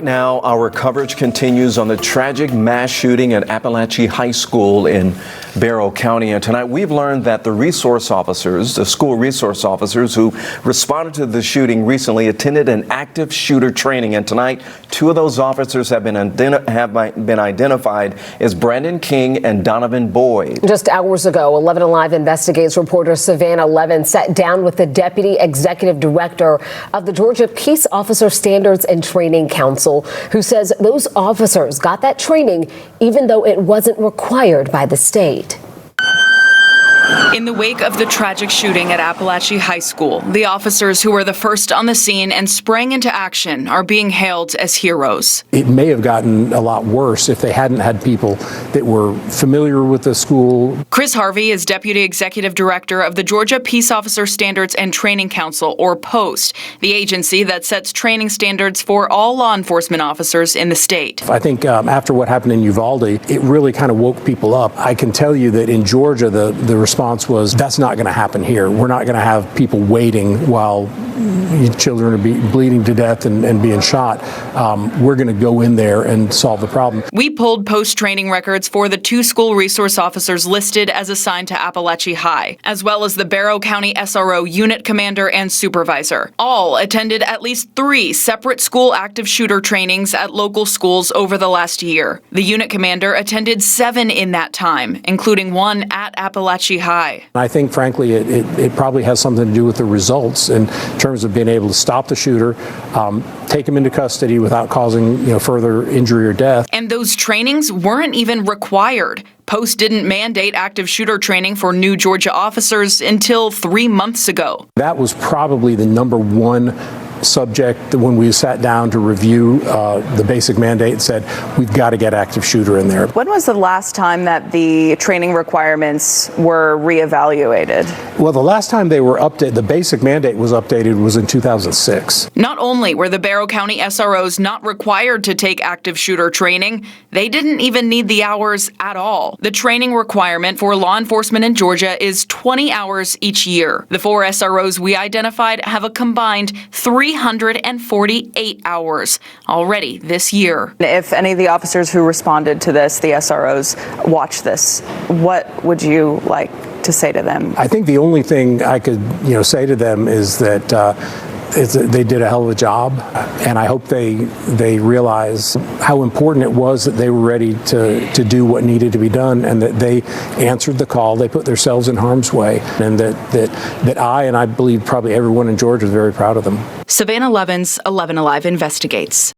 Right now, our coverage continues on the tragic mass shooting at Apalachee High School in Barrow County. And tonight, we've learned that the school resource officers who responded to the shooting recently attended an active shooter training. And tonight, two of those officers have been identified as Brandon King and Donovan Boyd. Just hours ago, 11 Alive Investigates reporter Savannah Levin sat down with the Deputy Executive Director of the Georgia Peace Officer Standards and Training Council, who says those officers got that training even though it wasn't required by the state. In the wake of the tragic shooting at Apalachee High School, the officers who were the first on the scene and sprang into action are being hailed as heroes. It may have gotten a lot worse if they hadn't had people that were familiar with the school. Chris Harvey is Deputy Executive Director of the Georgia Peace Officer Standards and Training Council, or POST, the agency that sets training standards for all law enforcement officers in the state. I think after what happened in Uvalde, it really kind of woke people up. I can tell you that in Georgia, the response was, that's not going to happen here. We're not going to have people waiting while children are bleeding to death and being shot. We're going to go in there and solve the problem. We pulled post training records for the two school resource officers listed as assigned to Apalachee High, as well as the Barrow County SRO unit commander and supervisor. All attended at least 3 separate school active shooter trainings at local schools over the last year. The unit commander attended 7 in that time, including 1 at Apalachee High. I think, frankly, it probably has something to do with the results in terms of being able to stop the shooter, take him into custody without causing further injury or death. And those trainings weren't even required. Post didn't mandate active shooter training for new Georgia officers until 3 months ago. That was probably the number one subject when we sat down to review the basic mandate and said, we've got to get active shooter in there. When was the last time that the training requirements were reevaluated? Well, the last time they were updated, the basic mandate was updated, was in 2006. Not only were the Barrow County SROs not required to take active shooter training, they didn't even need the hours at all. The training requirement for law enforcement in Georgia is 20 hours each year. The 4 SROs we identified have a combined 348 hours already this year. If any of the officers who responded to this, the SROs, watch this, what would you like to say to them? I think the only thing I could say to them is that they did a hell of a job, and I hope they realize how important it was that they were ready to do what needed to be done, and that they answered the call. They put themselves in harm's way, and that I believe probably everyone in Georgia is very proud of them. Savannah Levin's 11 Alive Investigates.